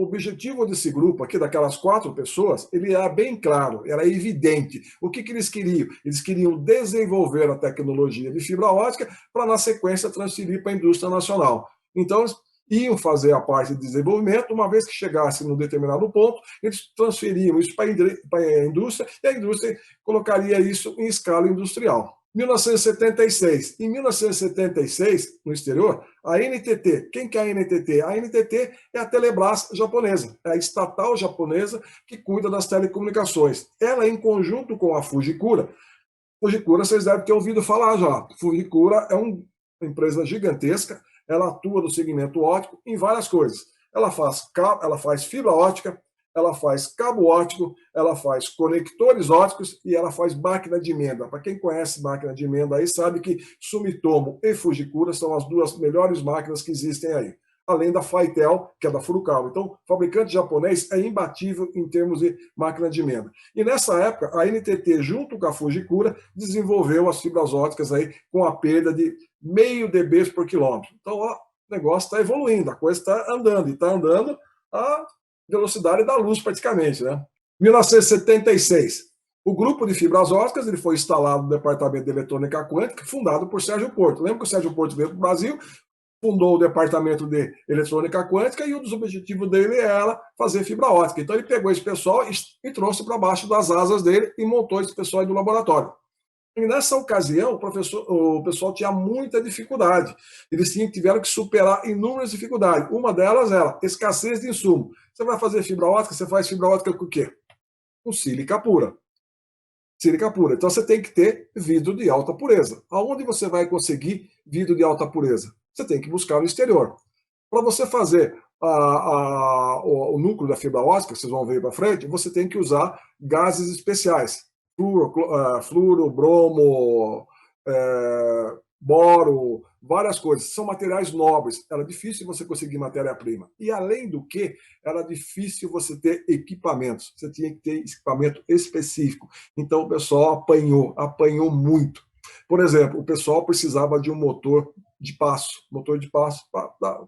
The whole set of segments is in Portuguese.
o objetivo desse grupo aqui, daquelas 4 pessoas, ele era bem claro, era evidente. O que eles queriam? Eles queriam desenvolver a tecnologia de fibra ótica para, na sequência, transferir para a indústria nacional. Então, eles iam fazer a parte de desenvolvimento, uma vez que chegasse num determinado ponto, eles transferiam isso para a indústria, e a indústria colocaria isso em escala industrial. 1976. Em 1976, no exterior, a NTT. Quem que é a NTT? A NTT é a Telebrás japonesa, é a estatal japonesa que cuida das telecomunicações. Ela, em conjunto com a Fujikura, vocês devem ter ouvido falar já. Fujikura é uma empresa gigantesca, ela atua no segmento óptico em várias coisas. Ela faz fibra ótica, ela faz cabo óptico, ela faz conectores ópticos e ela faz máquina de emenda. Para quem conhece máquina de emenda aí, sabe que Sumitomo e Fujikura são as 2 melhores máquinas que existem aí. Além da Faitel, que é da Furukawa. Então, o fabricante japonês é imbatível em termos de máquina de emenda. E nessa época, a NTT, junto com a Fujikura, desenvolveu as fibras ópticas aí com a perda de 0,5 dB por quilômetro. Então, ó, o negócio está evoluindo, a coisa está andando, e está andando a velocidade da luz, praticamente, né? 1976. O grupo de fibras ópticas ele foi instalado no Departamento de Eletrônica Quântica, fundado por Sérgio Porto. Lembra que o Sérgio Porto veio para o Brasil, fundou o Departamento de Eletrônica Quântica e um dos objetivos dele era fazer fibra óptica. Então ele pegou esse pessoal e trouxe para baixo das asas dele e montou esse pessoal aí no laboratório. E nessa ocasião, o pessoal tinha muita dificuldade. Eles tiveram que superar inúmeras dificuldades. Uma delas era escassez de insumo. Você vai fazer fibra óptica, você faz fibra óptica com o quê? Com sílica pura. Sílica pura. Então você tem que ter vidro de alta pureza. Aonde você vai conseguir vidro de alta pureza? Você tem que buscar no exterior. Para você fazer o núcleo da fibra óptica, vocês vão ver para frente, você tem que usar gases especiais. Fluoro, bromo, boro, várias coisas. São materiais nobres. Era difícil você conseguir matéria-prima. E, além do que, era difícil você ter equipamentos. Você tinha que ter equipamento específico. Então, o pessoal apanhou muito. Por exemplo, o pessoal precisava de um motor de passo,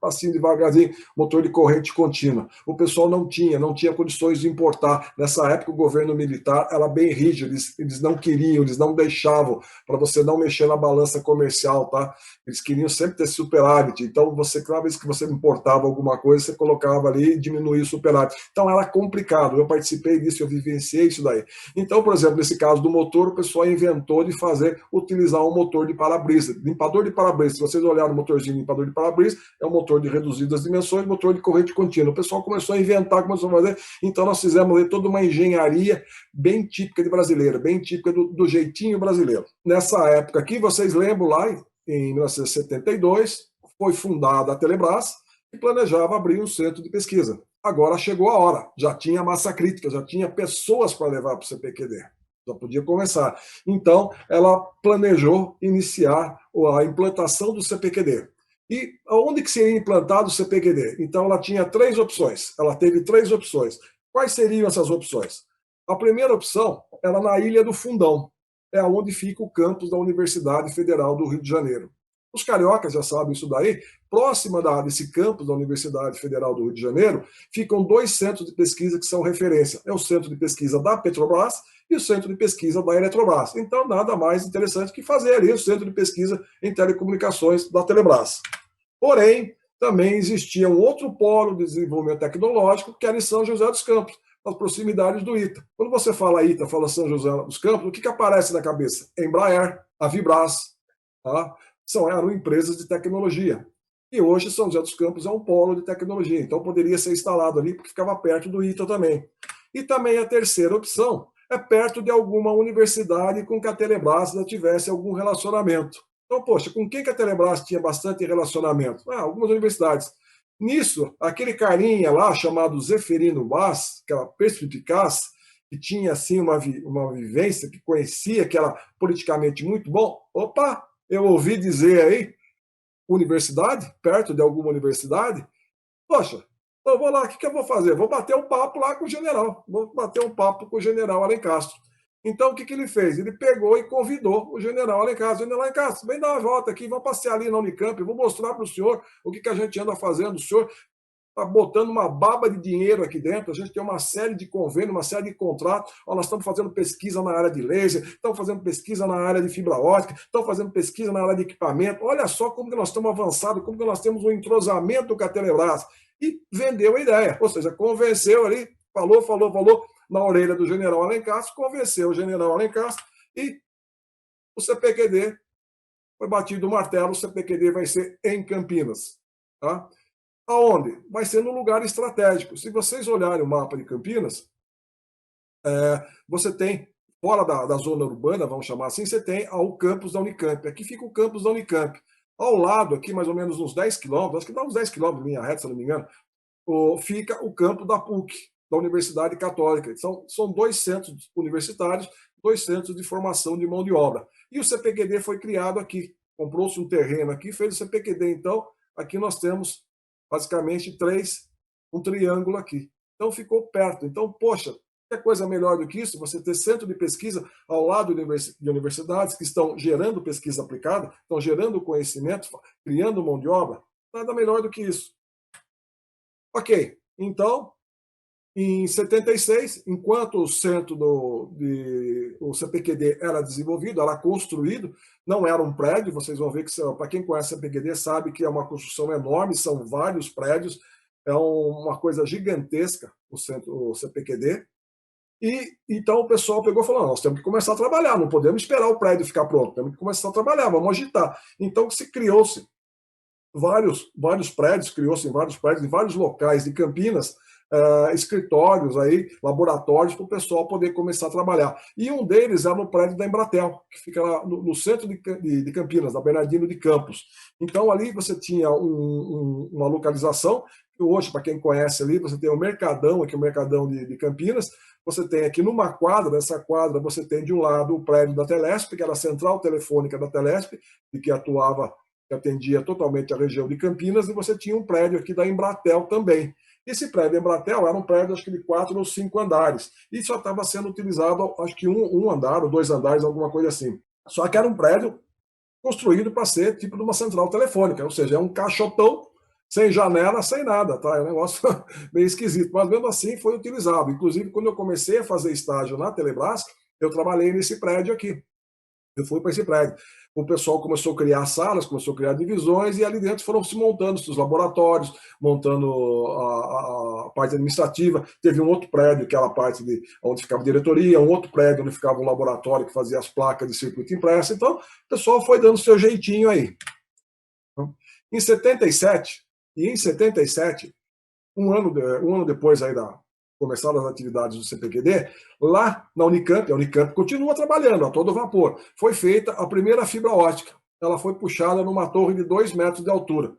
passinho devagarzinho, motor de corrente contínua. O pessoal não tinha condições de importar. Nessa época, o governo militar era bem rígido, eles não queriam, eles não deixavam para você não mexer na balança comercial, tá? Eles queriam sempre ter superávit. Então, cada vez que você importava alguma coisa, você colocava ali e diminuía o superávit. Então, era complicado. Eu participei disso, eu vivenciei isso daí. Então, por exemplo, nesse caso do motor, o pessoal inventou de utilizar um motor de para-brisa, limpador de para-brisa. Se vocês olharem o motorzinho limpador de para-brisa, é um motor de reduzidas dimensões, motor de corrente contínua. O pessoal começou a inventar, começou a fazer. Então, nós fizemos ali toda uma engenharia bem típica de brasileira, bem típica do jeitinho brasileiro. Nessa época aqui, vocês lembram lá, em 1972, foi fundada a Telebrás e planejava abrir um centro de pesquisa. Agora chegou a hora, já tinha massa crítica, já tinha pessoas para levar para o CPQD. Já podia começar. Então, ela planejou iniciar a implantação do CPQD. E onde que seria implantado o CPQD? Então, ela tinha 3 opções. Ela teve 3 opções. Quais seriam essas opções? A primeira opção era na Ilha do Fundão. É onde fica o campus da Universidade Federal do Rio de Janeiro. Os cariocas já sabem isso daí. Próxima desse campus da Universidade Federal do Rio de Janeiro, ficam 2 centros de pesquisa que são referência. É o Centro de Pesquisa da Petrobras e o Centro de Pesquisa da Eletrobras. Então, nada mais interessante que fazer ali o Centro de Pesquisa em Telecomunicações da Telebrás. Porém, também existia um outro polo de desenvolvimento tecnológico, que era em São José dos Campos, nas proximidades do ITA. Quando você fala ITA, fala São José dos Campos, o que aparece na cabeça? Embraer, a Vibras, tá? Eram empresas de tecnologia. E hoje São José dos Campos é um polo de tecnologia, então poderia ser instalado ali, porque ficava perto do ITA também. E também a terceira opção é perto de alguma universidade com que a Telebrás já tivesse algum relacionamento. Então, poxa, com quem que a Telebrás tinha bastante relacionamento? Algumas universidades. Nisso, aquele carinha lá, chamado Zeferino Vaz, que era perspicaz, que tinha assim uma vivência, que conhecia, que era politicamente muito bom. Opa, eu ouvi dizer aí, universidade, perto de alguma universidade. Poxa, eu vou lá, o que eu vou fazer? Vou bater um papo lá com o general. Vou bater um papo com o general Alencastro. Então, o que ele fez? Ele pegou e convidou o general Alencastro. General Alencastro, vem dar uma volta aqui, vamos passear ali na Unicamp, vou mostrar para o senhor o que a gente anda fazendo. O senhor está botando uma baba de dinheiro aqui dentro, a gente tem uma série de convênios, uma série de contratos, nós estamos fazendo pesquisa na área de laser, estamos fazendo pesquisa na área de fibra ótica, estamos fazendo pesquisa na área de equipamento, olha só como que nós estamos avançados, como que nós temos um entrosamento com a Telebrás, e vendeu a ideia, ou seja, convenceu ali, falou na orelha do general Alencastro, convenceu o general Alencastro e o CPQD foi batido o martelo, o CPQD vai ser em Campinas. Tá? Aonde? Vai ser num lugar estratégico. Se vocês olharem o mapa de Campinas, você tem, fora da zona urbana, vamos chamar assim, você tem o campus da Unicamp. Aqui fica o campus da Unicamp. Ao lado, aqui mais ou menos uns 10 quilômetros, acho que dá uns 10 quilômetros de linha reta, se não me engano, fica o campo da PUC, da Universidade Católica. São dois centros universitários, dois centros de formação de mão de obra. E o CPQD foi criado aqui. Comprou-se um terreno aqui, fez o CPQD. Então, aqui nós temos basicamente um triângulo aqui. Então, ficou perto. Então, poxa, que coisa melhor do que isso? Você ter centro de pesquisa ao lado de universidades que estão gerando pesquisa aplicada, estão gerando conhecimento, criando mão de obra. Nada melhor do que isso. Ok, então, em 76, enquanto o centro o CPQD era desenvolvido, era construído, não era um prédio, vocês vão ver que, para quem conhece o CPQD, sabe que é uma construção enorme, são vários prédios, é uma coisa gigantesca o CPQD. E então o pessoal pegou e falou: nós temos que começar a trabalhar, não podemos esperar o prédio ficar pronto, temos que começar a trabalhar, vamos agitar. Então se criou-se vários prédios, criou-se vários prédios em vários locais de Campinas, escritórios, aí, laboratórios para o pessoal poder começar a trabalhar. E um deles era no prédio da Embratel, que fica lá no centro de Campinas, na Bernardino de Campos. Então ali você tinha uma localização, que hoje, para quem conhece ali, você tem o Mercadão, aqui o Mercadão de Campinas, você tem aqui numa quadra, nessa quadra você tem de um lado o prédio da Telesp, que era a central telefônica da Telesp, e que atendia totalmente a região de Campinas, e você tinha um prédio aqui da Embratel também. Esse prédio da Embratel era um prédio, acho que de 4 ou 5 andares, e só estava sendo utilizado, acho que um andar ou 2 andares, alguma coisa assim. Só que era um prédio construído para ser tipo de uma central telefônica, ou seja, é um caixotão, sem janela, sem nada, tá? É um negócio meio esquisito, mas mesmo assim foi utilizado. Inclusive, quando eu comecei a fazer estágio na Telebrás, eu trabalhei nesse prédio aqui. Eu fui para esse prédio. O pessoal começou a criar salas, começou a criar divisões, e ali dentro foram se montando os laboratórios, montando a parte administrativa. Teve um outro prédio, que era a parte onde ficava a diretoria, um outro prédio onde ficava um laboratório que fazia as placas de circuito impresso. Então, o pessoal foi dando seu jeitinho aí. Em 77, um ano depois aí começaram as atividades do CPQD, lá na Unicamp, a Unicamp continua trabalhando a todo vapor, foi feita a primeira fibra ótica. Ela foi puxada numa torre de 2 metros de altura.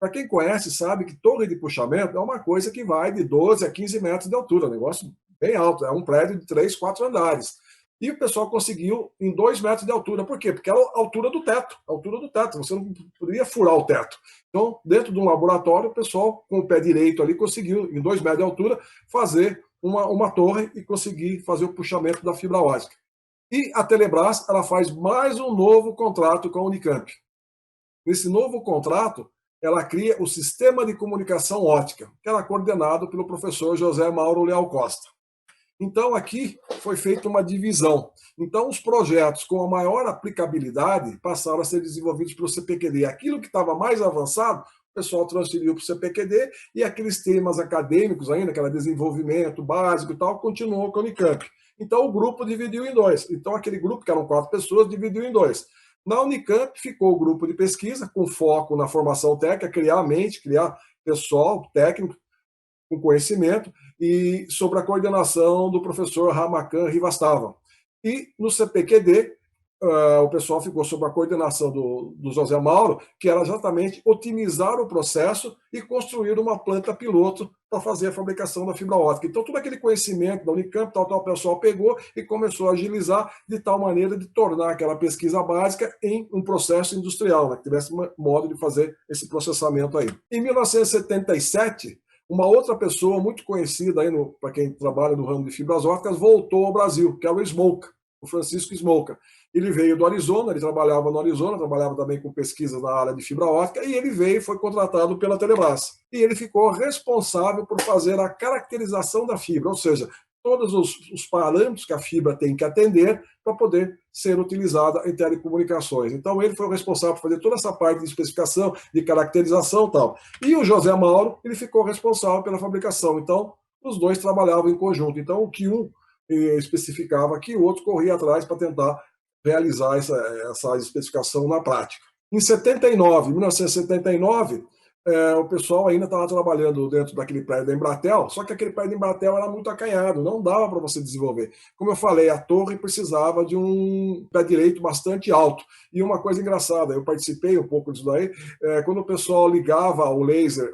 Para quem conhece, sabe que torre de puxamento é uma coisa que vai de 12 a 15 metros de altura, um negócio bem alto, é um prédio de 3, 4 andares. E o pessoal conseguiu em 2 metros de altura. Por quê? Porque era a altura do teto. Você não poderia furar o teto. Então, dentro de um laboratório, o pessoal, com o pé direito ali, conseguiu, em 2 metros de altura, fazer uma torre e conseguir fazer o puxamento da fibra ótica. E a Telebrás, ela faz mais um novo contrato com a Unicamp. Nesse novo contrato, ela cria o Sistema de Comunicação Ótica, que era coordenado pelo professor José Mauro Leal Costa. Então, aqui foi feita uma divisão. Então, os projetos com a maior aplicabilidade passaram a ser desenvolvidos pelo CPQD. Aquilo que estava mais avançado, o pessoal transferiu para o CPQD, e aqueles temas acadêmicos ainda, que era desenvolvimento básico e tal, continuou com a Unicamp. Então, o grupo dividiu em 2. Então, aquele grupo, que eram 4 pessoas, dividiu em 2. Na Unicamp, ficou o grupo de pesquisa, com foco na formação técnica, criar mente, criar pessoal técnico, com conhecimento, e sobre a coordenação do professor Ramacan Rivastava. E no CPQD, o pessoal ficou sob a coordenação do José Mauro, que era exatamente otimizar o processo e construir uma planta piloto para fazer a fabricação da fibra ótica. Então, todo aquele conhecimento da Unicamp, o pessoal pegou e começou a agilizar de tal maneira de tornar aquela pesquisa básica em um processo industrial, né, que tivesse um modo de fazer esse processamento aí. Em 1977, uma outra pessoa muito conhecida para quem trabalha no ramo de fibras óticas voltou ao Brasil, que é o Smoke. o Francisco Smoker. Ele veio do Arizona, ele trabalhava no Arizona, trabalhava também com pesquisas na área de fibra ótica, e ele veio e foi contratado pela Telebrás. E ele ficou responsável por fazer a caracterização da fibra, ou seja, todos os parâmetros que a fibra tem que atender para poder ser utilizada em telecomunicações. Então, ele foi o responsável por fazer toda essa parte de especificação, de caracterização e tal. E o José Mauro, ele ficou responsável pela fabricação. Então, os dois trabalhavam em conjunto. Então, o que um especificava aqui, o outro corria atrás para tentar realizar essa especificação na prática. Em 1979, o pessoal ainda estava trabalhando dentro daquele prédio da Embratel, só que aquele prédio da Embratel era muito acanhado, não dava para você desenvolver. Como eu falei, a torre precisava de um pé direito bastante alto. E uma coisa engraçada, eu participei um pouco disso daí, quando o pessoal ligava o laser,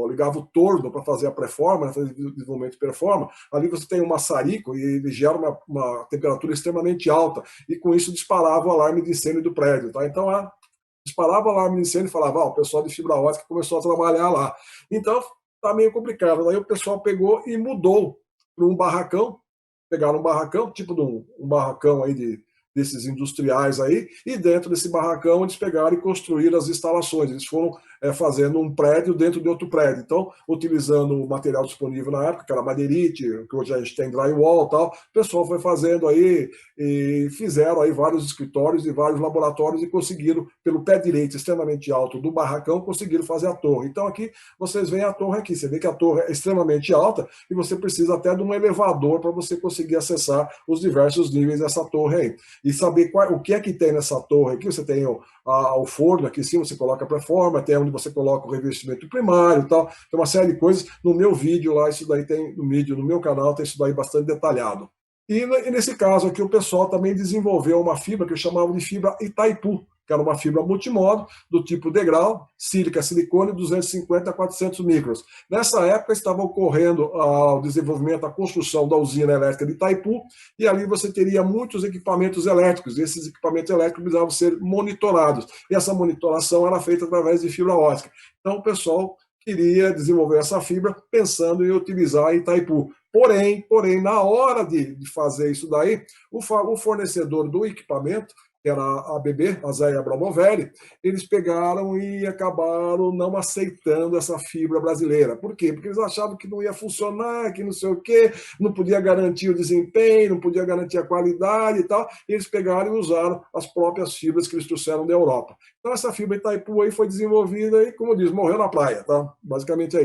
ligava o torno para fazer a pré-forma, fazer o desenvolvimento de pré-forma, ali você tem um maçarico e ele gera uma temperatura extremamente alta, e com isso disparava o alarme de incêndio do prédio. Tá? Então, disparava o alarme de incêndio e falava, o pessoal de fibra ótica começou a trabalhar lá. Então, tá meio complicado. Daí o pessoal pegou e mudou para um barracão, pegaram um barracão, tipo de um barracão aí desses industriais aí, e dentro desse barracão eles pegaram e construíram as instalações. Eles foram fazendo um prédio dentro de outro prédio. Então, utilizando o material disponível na época, que era madeirite, que hoje a gente tem drywall e tal, o pessoal foi fazendo aí e fizeram aí vários escritórios e vários laboratórios e conseguiram, pelo pé direito extremamente alto do barracão, conseguiram fazer a torre. Então, aqui, vocês veem a torre aqui. Você vê que a torre é extremamente alta e você precisa até de um elevador para você conseguir acessar os diversos níveis dessa torre aí. E saber o que é que tem nessa torre aqui. Você tem o forno aqui em cima, você coloca a pré-forma, tem onde você coloca o revestimento primário e tal. Tem uma série de coisas. No meu vídeo lá, isso daí tem no meu canal, tem isso daí bastante detalhado. E nesse caso aqui, o pessoal também desenvolveu uma fibra que eu chamava de fibra Itaipu, que era uma fibra multimodo, do tipo degrau, sílica, silicone, 250 a 400 microns. Nessa época estava ocorrendo o desenvolvimento, a construção da usina elétrica de Itaipu, e ali você teria muitos equipamentos elétricos, e esses equipamentos elétricos precisavam ser monitorados, e essa monitoração era feita através de fibra ótica. Então o pessoal queria desenvolver essa fibra pensando em utilizar em Itaipu. Porém, na hora de fazer isso daí, o fornecedor do equipamento, que era a ABB, a Zé Abramovelli, eles pegaram e acabaram não aceitando essa fibra brasileira. Por quê? Porque eles achavam que não ia funcionar, que não sei o quê, não podia garantir o desempenho, não podia garantir a qualidade e tal. E eles pegaram e usaram as próprias fibras que eles trouxeram da Europa. Então essa fibra Itaipu aí foi desenvolvida e, como diz, morreu na praia, tá? Basicamente é isso.